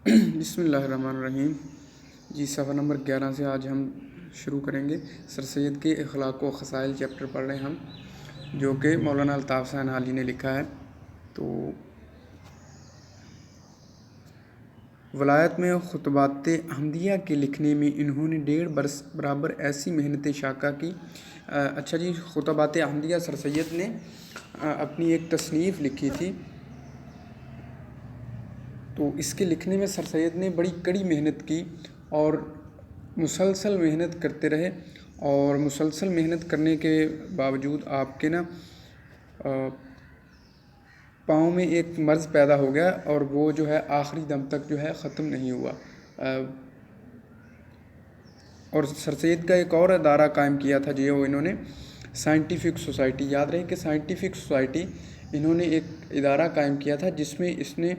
بسم اللہ الرحمن الرحیم۔ جی صفحہ نمبر 11 سے آج ہم شروع کریں گے۔ سر سید کے اخلاق و خصائل چیپٹر پڑھ رہے ہیں ہم، جو کہ مولانا الطاف سہنحالی نے لکھا ہے۔ تو ولایت میں خطبات احمدیہ کے لکھنے میں انہوں نے 1.5 برس برابر ایسی محنت شاقہ کی۔ اچھا جی، خطبات احمدیہ سر سید نے اپنی ایک تصنیف لکھی تھی، تو اس کے لکھنے میں سر سید نے بڑی کڑی محنت کی اور مسلسل محنت کرتے رہے، اور مسلسل محنت کرنے کے باوجود آپ کے پاؤں میں ایک مرض پیدا ہو گیا، اور وہ جو ہے آخری دم تک جو ہے ختم نہیں ہوا۔ اور سر سید کا ایک اور ادارہ قائم کیا تھا جو انہوں نے سائنٹیفک سوسائٹی، یاد رہے کہ سائنٹیفک سوسائٹی انہوں نے ایک ادارہ قائم کیا تھا جس میں اس نے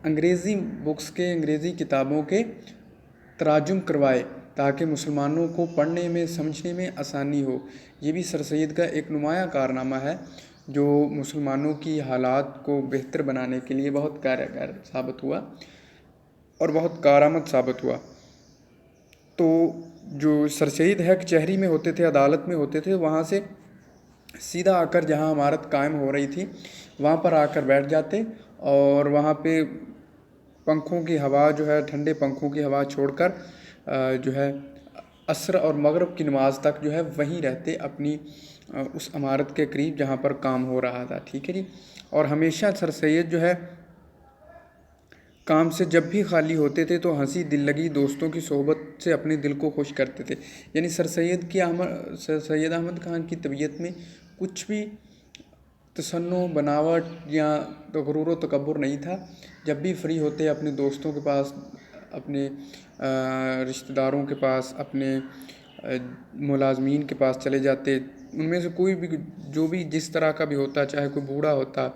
انگریزی بکس کے، انگریزی کتابوں کے تراجم کروائے تاکہ مسلمانوں کو پڑھنے میں سمجھنے میں آسانی ہو۔ یہ بھی سر سید کا ایک نمایاں کارنامہ ہے جو مسلمانوں کی حالات کو بہتر بنانے کے لیے بہت کارگر ثابت ہوا اور بہت کارآمد ثابت ہوا۔ تو جو سر سید ہے کچہری میں ہوتے تھے، عدالت میں ہوتے تھے، وہاں سے سیدھا آ کر جہاں عمارت قائم ہو رہی تھی وہاں پر آ کر بیٹھ جاتے، اور وہاں پہ پنکھوں کی ہوا جو ہے، ٹھنڈے پنکھوں کی ہوا چھوڑ کر جو ہے عصر اور مغرب کی نماز تک جو ہے وہیں رہتے، اپنی اس عمارت کے قریب جہاں پر کام ہو رہا تھا۔ ٹھیک ہے جی۔ اور ہمیشہ سر سید جو ہے کام سے جب بھی خالی ہوتے تھے تو ہنسی دل لگی دوستوں کی صحبت سے اپنے دل کو خوش کرتے تھے۔ یعنی سر سید احمد خان کی طبیعت میں کچھ بھی تصنع، بناوٹ یا غرور و تکبر نہیں تھا۔ جب بھی فری ہوتے اپنے دوستوں کے پاس، اپنے رشتہ داروں کے پاس، اپنے ملازمین کے پاس چلے جاتے۔ ان میں سے کوئی بھی جو بھی جس طرح کا بھی ہوتا، چاہے کوئی بوڑھا ہوتا،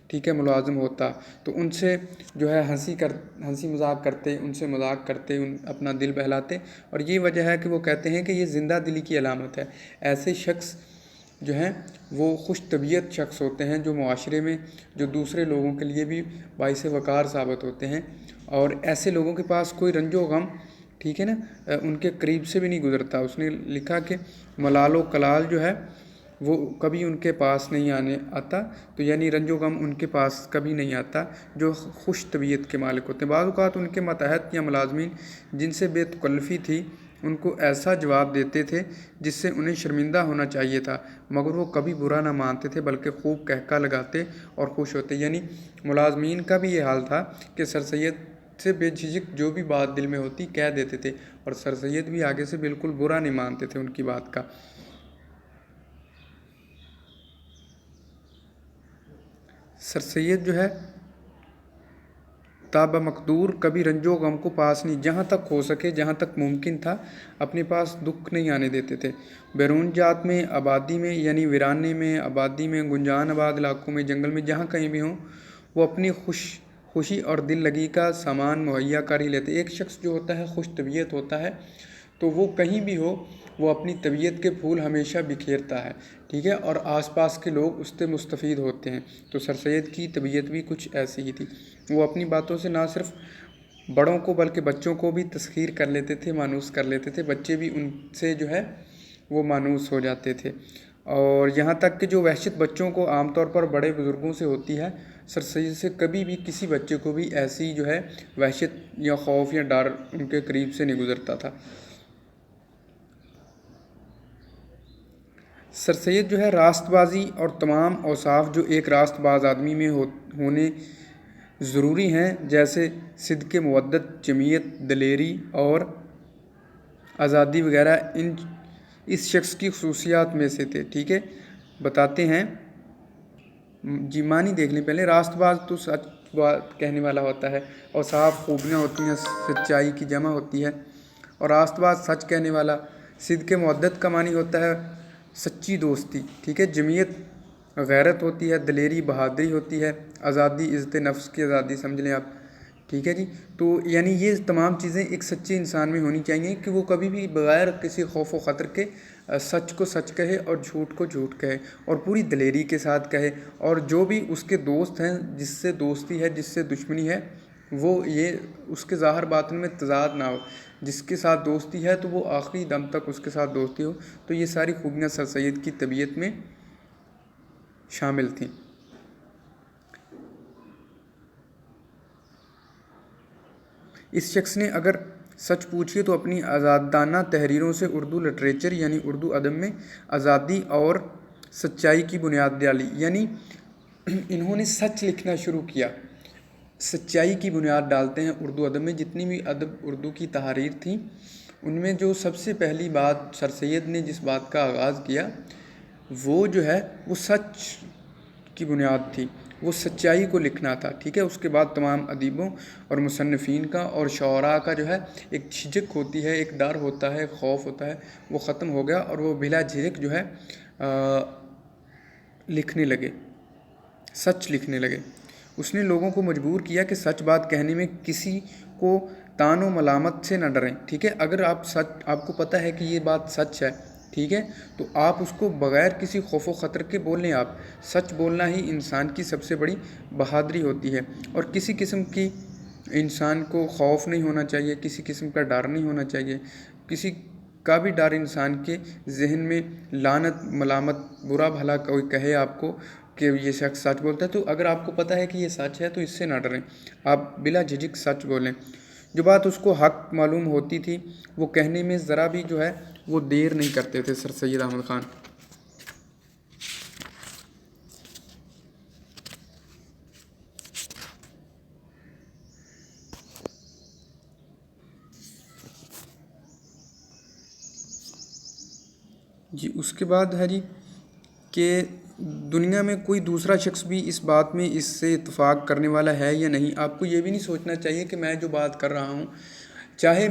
ٹھیک ہے، ملازم ہوتا، تو ان سے جو ہے ہنسی مذاق کرتے، ان سے مذاق کرتے، اپنا دل بہلاتے۔ اور یہ وجہ ہے کہ وہ کہتے ہیں کہ یہ زندہ دلی کی علامت ہے۔ ایسے شخص جو ہیں وہ خوش طبیعت شخص ہوتے ہیں، جو معاشرے میں جو دوسرے لوگوں کے لیے بھی باعث وقار ثابت ہوتے ہیں، اور ایسے لوگوں کے پاس کوئی رنج و غم، ٹھیک ہے نا، ان کے قریب سے بھی نہیں گزرتا۔ اس نے لکھا کہ ملال و کلال جو ہے وہ کبھی ان کے پاس نہیں آتا، تو یعنی رنج و غم ان کے پاس کبھی نہیں آتا، جو خوش طبیعت کے مالک ہوتے ہیں۔ بعض اوقات ان کے ماتحت یا ملازمین جن سے بے تکلفی تھی ان کو ایسا جواب دیتے تھے جس سے انہیں شرمندہ ہونا چاہیے تھا، مگر وہ کبھی برا نہ مانتے تھے بلکہ خوب کہکا لگاتے اور خوش ہوتے۔ یعنی ملازمین کا بھی یہ حال تھا کہ سر سید سے بے جھجک جو بھی بات دل میں ہوتی کہہ دیتے تھے، اور سر سید بھی آگے سے بالکل برا نہیں مانتے تھے ان کی بات کا۔ سر سید جو ہے تابہ مقدور کبھی رنج و غم کو پاس نہیں، جہاں تک ہو سکے، جہاں تک ممکن تھا، اپنے پاس دکھ نہیں آنے دیتے تھے۔ بیرون جات میں، آبادی میں، یعنی ویرانے میں، آبادی میں، گنجان آباد علاقوں میں، جنگل میں، جہاں کہیں بھی ہوں، وہ اپنی خوشی اور دل لگی کا سامان مہیا کر ہی لیتے۔ ایک شخص جو ہوتا ہے خوش طبیعت ہوتا ہے تو وہ کہیں بھی ہو وہ اپنی طبیعت کے پھول ہمیشہ بکھیرتا ہے، ٹھیک ہے، اور آس پاس کے لوگ اس سے مستفید ہوتے ہیں۔ تو سر سید کی طبیعت بھی کچھ ایسی ہی تھی۔ وہ اپنی باتوں سے نہ صرف بڑوں کو بلکہ بچوں کو بھی تسخیر کر لیتے تھے، مانوس کر لیتے تھے۔ بچے بھی ان سے جو ہے وہ مانوس ہو جاتے تھے، اور یہاں تک کہ جو وحشت بچوں کو عام طور پر بڑے بزرگوں سے ہوتی ہے، سر سید سے کبھی بھی کسی بچے کو بھی ایسی جو ہے وحشت یا خوف یا ڈر ان کے قریب سے نہیں گزرتا تھا۔ سر سید جو ہے راست بازی اور تمام اوصاف جو ایک راست باز آدمی میں ہونے ضروری ہیں، جیسے صدق، مودت، جمعیت، دلیری اور آزادی وغیرہ، اس شخص کی خصوصیات میں سے تھے، ٹھیک ہے، بتاتے ہیں۔ جی معنی دیکھ لیں پہلے۔ راست باز تو سچ بات کہنے والا ہوتا ہے، اوصاف خوبیاں ہوتی ہیں، سچائی کی جمع ہوتی ہے، اور راست باز سچ کہنے والا۔ صدق مودت کا معنی ہوتا ہے سچی دوستی، ٹھیک ہے، جمعیت غیرت ہوتی ہے، دلیری بہادری ہوتی ہے، آزادی عزت نفس کی آزادی سمجھ لیں آپ، ٹھیک ہے جی۔ تو یعنی یہ تمام چیزیں ایک سچے انسان میں ہونی چاہیے کہ وہ کبھی بھی بغیر کسی خوف و خطر کے سچ کو سچ کہے اور جھوٹ کو جھوٹ کہے، اور پوری دلیری کے ساتھ کہے، اور جو بھی اس کے دوست ہیں، جس سے دوستی ہے، جس سے دشمنی ہے، وہ یہ اس کے ظاہر باطن میں تضاد نہ ہو، جس کے ساتھ دوستی ہے تو وہ آخری دم تک اس کے ساتھ دوستی ہو۔ تو یہ ساری خوبیاں سر سید کی طبیعت میں شامل تھیں۔ اس شخص نے اگر سچ پوچھیے تو اپنی آزادانہ تحریروں سے اردو لٹریچر یعنی اردو ادب میں آزادی اور سچائی کی بنیاد ڈالی۔ یعنی انہوں نے سچ لکھنا شروع کیا، سچائی کی بنیاد ڈالتے ہیں اردو ادب میں۔ جتنی بھی ادب اردو کی تحریر تھیں ان میں جو سب سے پہلی بات سر سید نے جس بات کا آغاز کیا وہ جو ہے وہ سچ کی بنیاد تھی، وہ سچائی کو لکھنا تھا، ٹھیک ہے۔ اس کے بعد تمام ادیبوں اور مصنفین کا اور شعراء کا جو ہے ایک جھجک ہوتی ہے، ایک ڈر ہوتا ہے، ایک خوف ہوتا ہے، وہ ختم ہو گیا اور وہ بلا جھجک جو ہے لکھنے لگے، سچ لکھنے لگے۔ اس نے لوگوں کو مجبور کیا کہ سچ بات کہنے میں کسی کو طعن و ملامت سے نہ ڈریں، ٹھیک ہے۔ اگر آپ کو پتہ ہے کہ یہ بات سچ ہے، ٹھیک ہے، تو آپ اس کو بغیر کسی خوف و خطر کے بول لیں۔ آپ سچ بولنا ہی انسان کی سب سے بڑی بہادری ہوتی ہے، اور کسی قسم کی انسان کو خوف نہیں ہونا چاہیے، کسی قسم کا ڈر نہیں ہونا چاہیے۔ کسی کا بھی ڈر انسان کے ذہن میں لعنت ملامت برا بھلا کوئی کہے آپ کو کہ یہ شخص سچ بولتا ہے، تو اگر آپ کو پتہ ہے کہ یہ سچ ہے تو اس سے نہ ڈریں، آپ بلا جھجک سچ بولیں۔ جو بات اس کو حق معلوم ہوتی تھی وہ کہنے میں ذرا بھی جو ہے وہ دیر نہیں کرتے تھے سر سید احمد خان۔ جی اس کے بعد ہے جی کہ دنیا میں کوئی دوسرا شخص بھی اس بات میں اس سے اتفاق کرنے والا ہے یا نہیں۔ آپ کو یہ بھی نہیں سوچنا چاہیے کہ میں جو بات کر رہا ہوں چاہے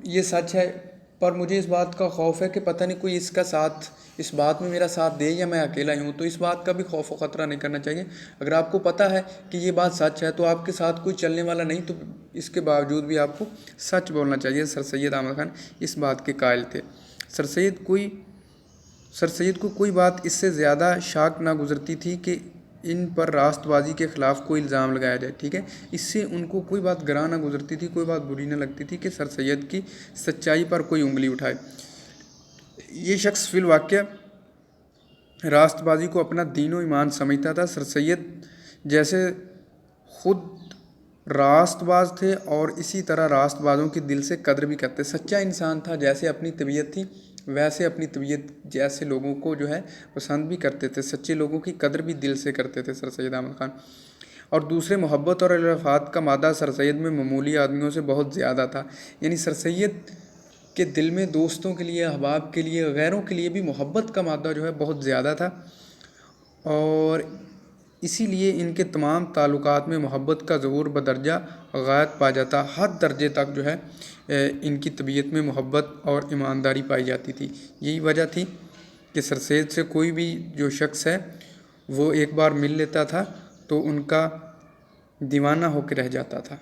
یہ سچ ہے پر مجھے اس بات کا خوف ہے کہ پتہ نہیں کوئی اس کا ساتھ اس بات میں میرا ساتھ دے یا میں اکیلا ہی ہوں، تو اس بات کا بھی خوف و خطرہ نہیں کرنا چاہیے۔ اگر آپ کو پتہ ہے کہ یہ بات سچ ہے تو آپ کے ساتھ کوئی چلنے والا نہیں، تو اس کے باوجود بھی آپ کو سچ بولنا چاہیے۔ سر سید احمد خان اس بات کے قائل تھے۔ سر سید کو کوئی بات اس سے زیادہ شاق نہ گزرتی تھی کہ ان پر راست بازی کے خلاف کوئی الزام لگایا جائے، ٹھیک ہے۔ اس سے ان کو کوئی بات گراں نہ گزرتی تھی، کوئی بات بری نہ لگتی تھی کہ سر سید کی سچائی پر کوئی انگلی اٹھائے۔ یہ شخص فی الواقع راست بازی کو اپنا دین و ایمان سمجھتا تھا۔ سر سید جیسے خود راست باز تھے اور اسی طرح راست بازوں کی دل سے قدر بھی کرتے۔ سچا انسان تھا، جیسے اپنی طبیعت تھی ویسے اپنی طبیعت جیسے لوگوں کو جو ہے پسند بھی کرتے تھے، سچے لوگوں کی قدر بھی دل سے کرتے تھے سر سید احمد خان۔ اور دوسرے محبت اور الفات کا مادہ سر سید میں معمولی آدمیوں سے بہت زیادہ تھا۔ یعنی سر سید کے دل میں دوستوں کے لیے، احباب کے لیے، غیروں کے لیے بھی محبت کا مادہ جو ہے بہت زیادہ تھا، اور اسی لیے ان کے تمام تعلقات میں محبت کا ظہور بدرجہ غایت پا جاتا۔ حد درجے تک جو ہے ان کی طبیعت میں محبت اور ایمانداری پائی جاتی تھی۔ یہی وجہ تھی کہ سر سید سے کوئی بھی جو شخص ہے وہ ایک بار مل لیتا تھا تو ان کا دیوانہ ہو کے رہ جاتا تھا۔